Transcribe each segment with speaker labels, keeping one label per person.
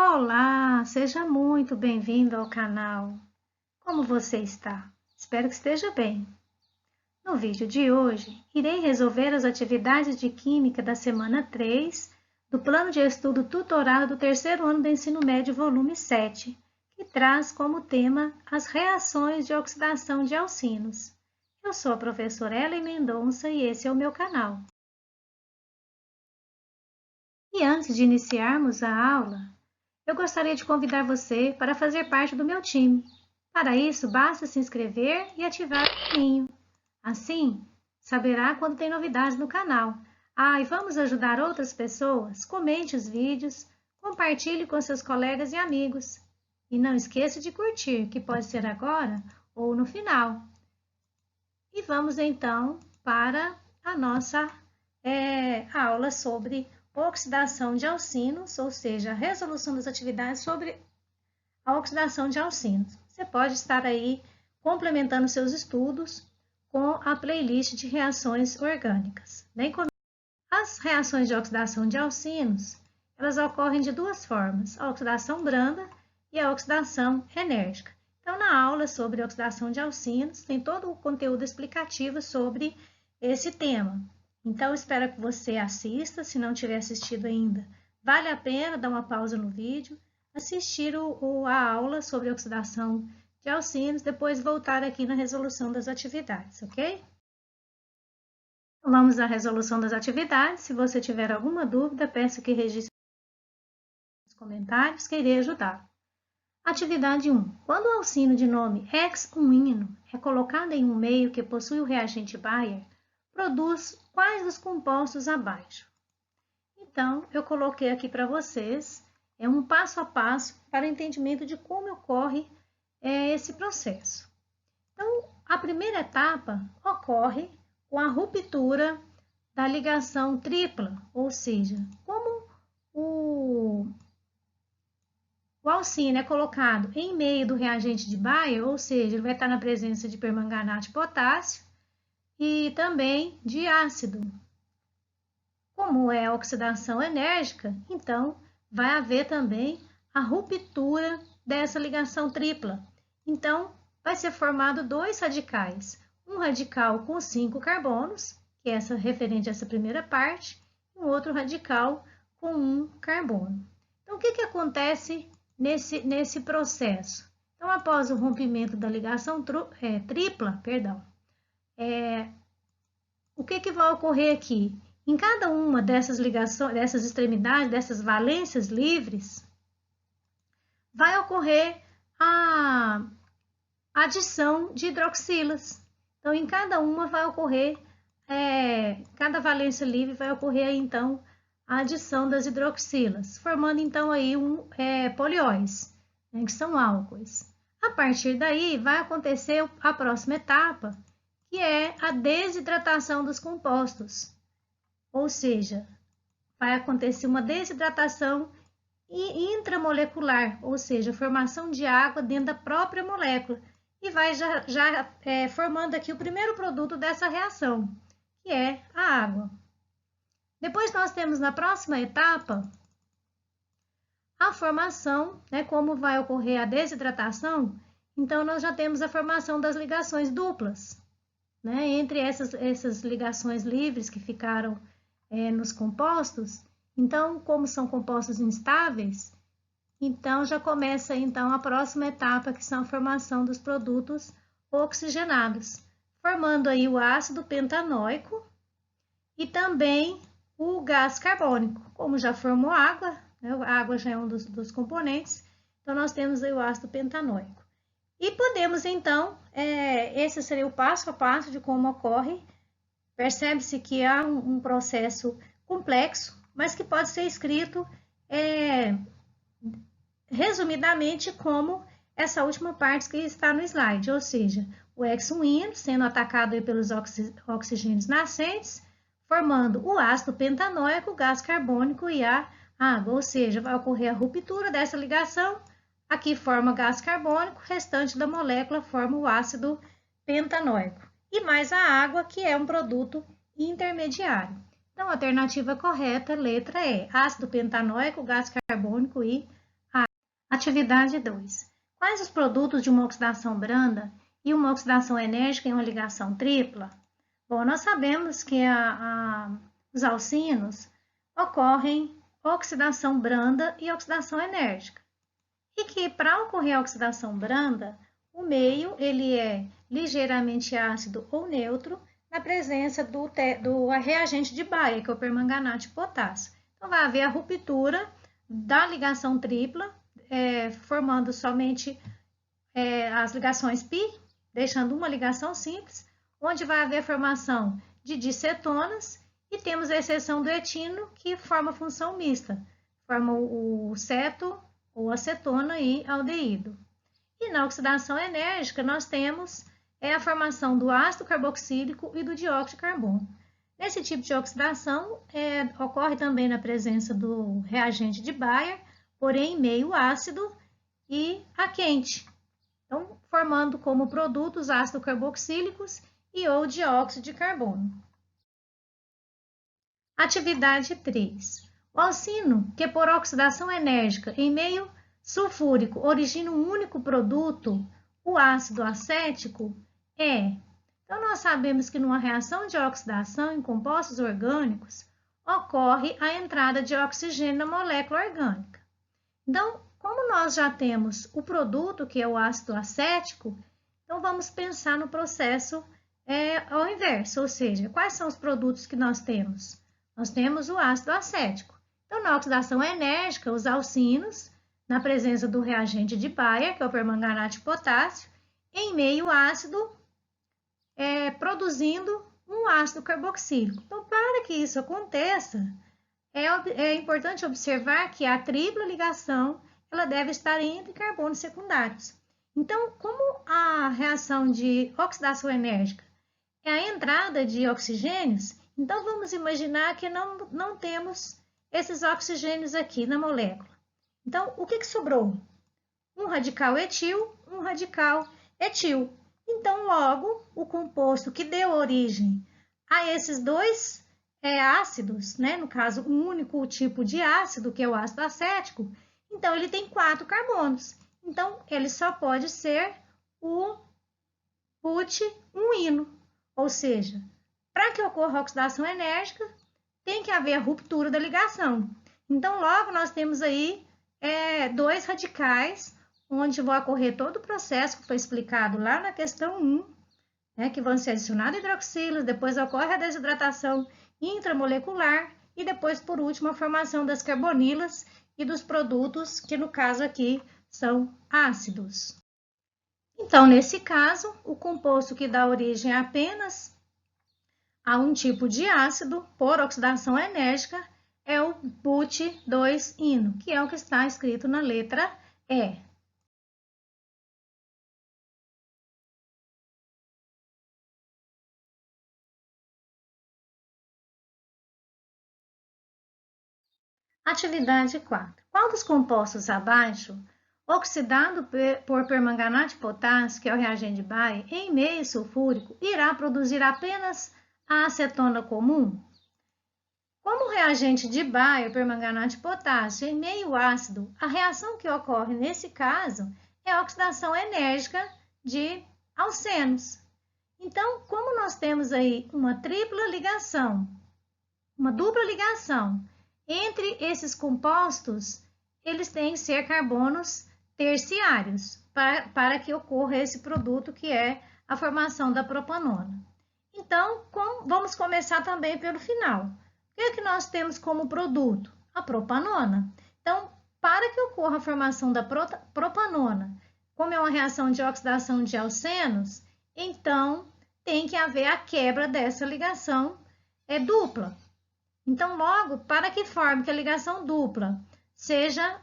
Speaker 1: Olá, seja muito bem-vindo ao canal. Como você está? Espero que esteja bem. No vídeo de hoje, irei resolver as atividades de Química da semana 3 do Plano de Estudo Tutorado do terceiro ano do Ensino Médio, volume 7, que traz como tema as reações de oxidação de alcinos. Eu sou a professora Ellen Mendonça e esse é o meu canal. E antes de iniciarmos a aula, eu gostaria de convidar você para fazer parte do meu time. Para isso, basta se inscrever e ativar o sininho. Assim, saberá quando tem novidades no canal. E vamos ajudar outras pessoas? Comente os vídeos, compartilhe com seus colegas e amigos. E não esqueça de curtir, que pode ser agora ou no final. E vamos então para a nossa aula sobre oxidação de alcinos, ou seja, a resolução das atividades sobre a oxidação de alcinos. Você pode estar aí complementando seus estudos com a playlist de reações orgânicas. As reações de oxidação de alcinos, elas ocorrem de duas formas, a oxidação branda e a oxidação enérgica. Então, na aula sobre oxidação de alcinos, tem todo o conteúdo explicativo sobre esse tema. Então, espero que você assista, se não tiver assistido ainda, vale a pena dar uma pausa no vídeo, assistir a aula sobre oxidação de alcinos, depois voltar aqui na resolução das atividades, ok? Vamos à resolução das atividades. Se você tiver alguma dúvida, peço que registre nos comentários, que irei ajudar. Atividade 1. Quando o alcino de nome ex-unino é colocado em um meio que possui o reagente Bayer, produz quais dos compostos abaixo? Então, eu coloquei aqui para vocês um passo a passo para o entendimento de como ocorre esse processo. Então, a primeira etapa ocorre com a ruptura da ligação tripla, ou seja, como o alcino é colocado em meio do reagente de Bayer, ou seja, ele vai estar na presença de permanganato de potássio e também de ácido. Como é a oxidação enérgica, então vai haver também a ruptura dessa ligação tripla. Então, vai ser formado dois radicais, um radical com 5 carbonos, que é referente a essa primeira parte, e um outro radical com 1 carbono. Então, o que acontece nesse processo? Então, após o rompimento da ligação tripla, o que vai ocorrer aqui? Em cada uma dessas ligações, dessas extremidades, dessas valências livres, vai ocorrer a adição de hidroxilas. Então, em cada uma vai ocorrer, cada valência livre vai ocorrer, então, a adição das hidroxilas, formando, então, aí polióis, né, que são álcoois. A partir daí, vai acontecer a próxima etapa, que é a desidratação dos compostos. Ou seja, vai acontecer uma desidratação intramolecular, ou seja, formação de água dentro da própria molécula, e vai já formando aqui o primeiro produto dessa reação, que é a água. Depois nós temos na próxima etapa a formação, né, como vai ocorrer a desidratação, então nós já temos a formação das ligações duplas, né, entre essas ligações livres que ficaram nos compostos. Então, como são compostos instáveis, então já começa então a próxima etapa, que são a formação dos produtos oxigenados, formando aí o ácido pentanóico e também o gás carbônico. Como já formou água, né, a água já é um dos componentes, então nós temos aí o ácido pentanóico. E podemos então, esse seria o passo a passo de como ocorre. Percebe-se que há um processo complexo, mas que pode ser escrito resumidamente como essa última parte que está no slide, ou seja, o ex-unino sendo atacado pelos oxigênios nascentes, formando o ácido pentanóico, o gás carbônico e a água, ou seja, vai ocorrer a ruptura dessa ligação, aqui forma gás carbônico, o restante da molécula forma o ácido pentanóico. E mais a água, que é um produto intermediário. Então, a alternativa correta, letra E, ácido pentanóico, gás carbônico e Atividade 2. Quais os produtos de uma oxidação branda e uma oxidação enérgica em uma ligação tripla? Bom, nós sabemos que os alcinos ocorrem oxidação branda e oxidação enérgica. E que para ocorrer a oxidação branda, o meio ele é ligeiramente ácido ou neutro na presença do reagente de Bayer, que é o permanganato de potássio. Então, vai haver a ruptura da ligação tripla, formando somente as ligações π, deixando uma ligação simples, onde vai haver a formação de dicetonas e temos a exceção do etino, que forma função mista, forma o ceto ou acetona e aldeído. E na oxidação enérgica, nós temos a formação do ácido carboxílico e do dióxido de carbono. Nesse tipo de oxidação, ocorre também na presença do reagente de Bayer, porém em meio ácido e a quente. Então, formando como produtos ácidos carboxílicos e ou dióxido de carbono. Atividade 3. O alcino, que por oxidação enérgica em meio sulfúrico origina um único produto, o ácido acético, Então, nós sabemos que numa reação de oxidação em compostos orgânicos, ocorre a entrada de oxigênio na molécula orgânica. Então, como nós já temos o produto, que é o ácido acético, então vamos pensar no processo ao inverso, ou seja, quais são os produtos que nós temos? Nós temos o ácido acético. Então, na oxidação enérgica, os alcinos, na presença do reagente de Bayer, que é o permanganato de potássio, em meio ácido, produzindo um ácido carboxílico. Então, para que isso aconteça, é importante observar que a tripla ligação ela deve estar entre carbonos secundários. Então, como a reação de oxidação enérgica é a entrada de oxigênios, então vamos imaginar que não temos esses oxigênios aqui na molécula. Então, o que sobrou? Um radical etil, um radical etil. Então, logo, o composto que deu origem a esses dois ácidos, né? No caso, um único tipo de ácido, que é o ácido acético, então ele tem 4 carbonos. Então, ele só pode ser o but-1-ino. Ou seja, para que ocorra a oxidação enérgica, tem que haver a ruptura da ligação. Então, logo, nós temos aí dois radicais, onde vai ocorrer todo o processo que foi explicado lá na questão 1, né, que vão ser adicionados hidroxilos, depois ocorre a desidratação intramolecular e depois, por último, a formação das carbonilas e dos produtos, que no caso aqui são ácidos. Então, nesse caso, o composto que dá origem apenas a um tipo de ácido por oxidação enérgica é o but-2-ino, que é o que está escrito na letra E. Atividade 4. Qual dos compostos abaixo, oxidado por permanganato de potássio, que é o reagente de Bayer, em meio sulfúrico, irá produzir apenas a acetona comum? Como o reagente de Bayer, permanganato de potássio, em meio ácido, a reação que ocorre nesse caso é a oxidação enérgica de alcenos. Então, como nós temos aí uma tripla ligação, uma dupla ligação, entre esses compostos, eles têm que ser carbonos terciários para que ocorra esse produto que é a formação da propanona. Então, vamos começar também pelo final. O que é que nós temos como produto? A propanona. Então, para que ocorra a formação da propanona, como é uma reação de oxidação de alcenos, então tem que haver a quebra dessa ligação dupla. Então, logo, para que forme que a ligação dupla seja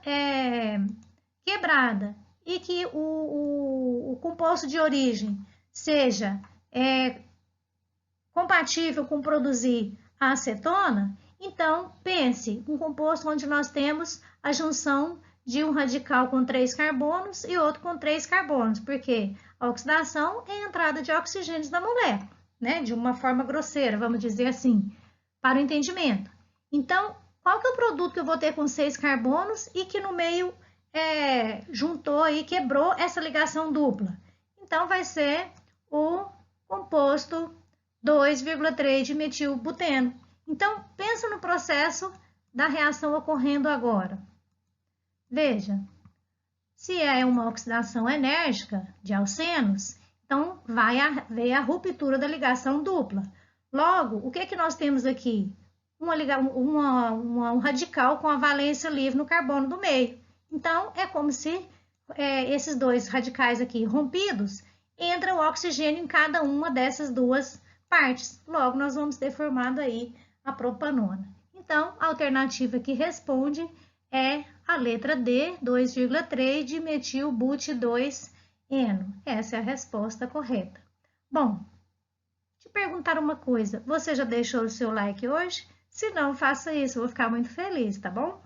Speaker 1: quebrada e que o composto de origem seja compatível com produzir a acetona, então pense um composto onde nós temos a junção de um radical com 3 carbonos e outro com 3 carbonos, porque a oxidação é a entrada de oxigênios na molécula, né? De uma forma grosseira, vamos dizer assim, para o entendimento. Então, qual que é o produto que eu vou ter com 6 carbonos e que no meio juntou aí, quebrou essa ligação dupla. Então, vai ser o composto 2,3 de metilbuteno. Então, pensa no processo da reação ocorrendo agora. Veja, se é uma oxidação enérgica de alcenos, então vai haver a ruptura da ligação dupla. Logo, o que nós temos aqui? Um radical com a valência livre no carbono do meio. Então, é como se esses dois radicais aqui rompidos, entra o oxigênio em cada uma dessas duas partes. Logo, nós vamos ter formado aí a propanona. Então, a alternativa que responde é a letra D, 2,3 de metilbut2-eno. Essa é a resposta correta. Bom, te perguntar uma coisa, você já deixou o seu like hoje? Se não, faça isso, eu vou ficar muito feliz, tá bom?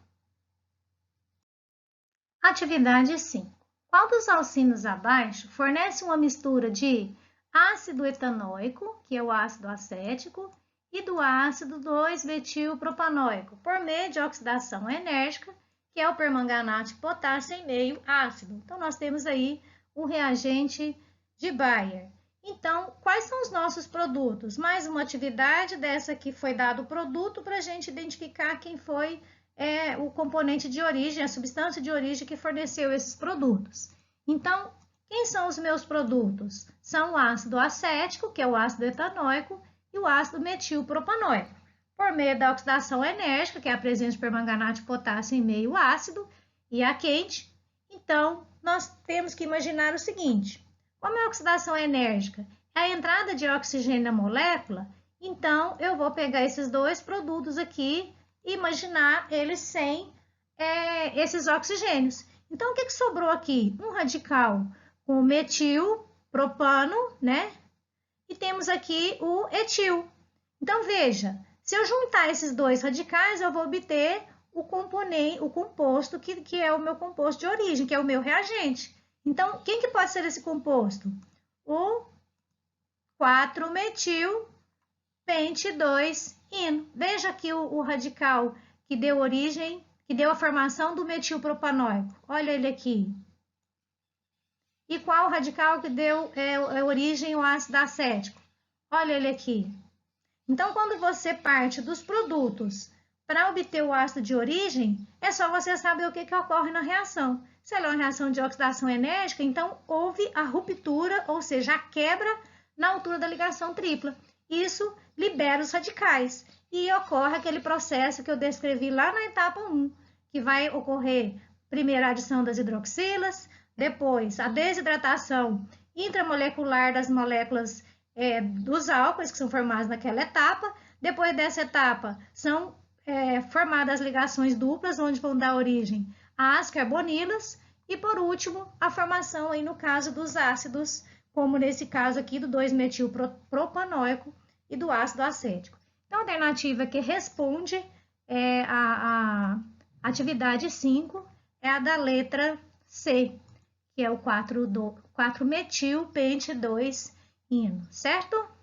Speaker 1: Atividade 5. Qual dos alcinos abaixo fornece uma mistura de ácido etanóico, que é o ácido acético, e do ácido 2-metilpropanoico, por meio de oxidação enérgica, que é o permanganato de potássio em meio ácido. Então, nós temos aí o reagente de Bayer. Então, quais são os nossos produtos? Mais uma atividade dessa que foi dado o produto para a gente identificar quem foi o componente de origem, a substância de origem que forneceu esses produtos. Então, quem são os meus produtos? São o ácido acético, que é o ácido etanóico, e o ácido metilpropanoico. Por meio da oxidação enérgica, que é a presença de permanganato de potássio em meio ácido e a quente, então nós temos que imaginar o seguinte: como é a oxidação enérgica? É a entrada de oxigênio na molécula, então eu vou pegar esses dois produtos aqui e imaginar eles sem esses oxigênios. Então, o que sobrou aqui? Um radical com metilpropano, né? E temos aqui o etil. Então, veja, se eu juntar esses dois radicais, eu vou obter o composto que é o meu composto de origem, que é o meu reagente. Então, quem que pode ser esse composto? O 4-metil-pente-2-ino. Veja aqui o radical que deu origem, que deu a formação do metilpropanoico. Olha ele aqui. E qual o radical que deu origem ao ácido acético? Olha ele aqui. Então, quando você parte dos produtos para obter o ácido de origem, é só você saber o que ocorre na reação. Se ela é uma reação de oxidação enérgica, então houve a ruptura, ou seja, a quebra na altura da ligação tripla. Isso libera os radicais e ocorre aquele processo que eu descrevi lá na etapa 1, que vai ocorrer primeiro a adição das hidroxilas, depois a desidratação intramolecular das moléculas dos álcoois que são formados naquela etapa. Depois dessa etapa, são formadas as ligações duplas, onde vão dar origem às carbonilas. E, por último, a formação, aí, no caso dos ácidos, como nesse caso aqui do 2-metilpropanoico e do ácido acético. Então, a alternativa que responde a atividade 5 é a da letra C, que é o 4-metil-pente-2-ino, certo?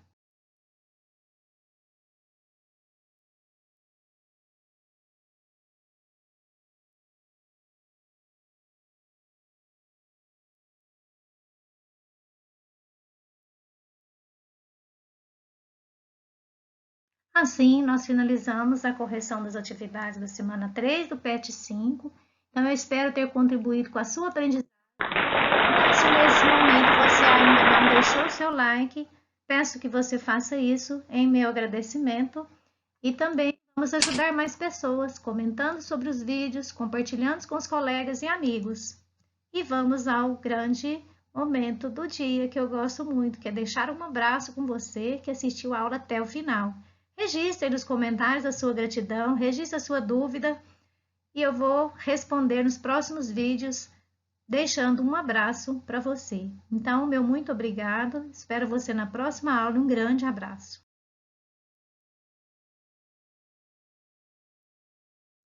Speaker 1: Assim, nós finalizamos a correção das atividades da semana 3 do PET 5. Então, eu espero ter contribuído com a sua aprendizagem. Então, se nesse momento você ainda não deixou o seu like, peço que você faça isso em meu agradecimento. E também vamos ajudar mais pessoas, comentando sobre os vídeos, compartilhando com os colegas e amigos. E vamos ao grande momento do dia que eu gosto muito, que é deixar um abraço com você que assistiu a aula até o final. Registre nos comentários a sua gratidão, registre a sua dúvida e eu vou responder nos próximos vídeos, deixando um abraço para você. Então, meu muito obrigado, espero você na próxima aula, um grande abraço.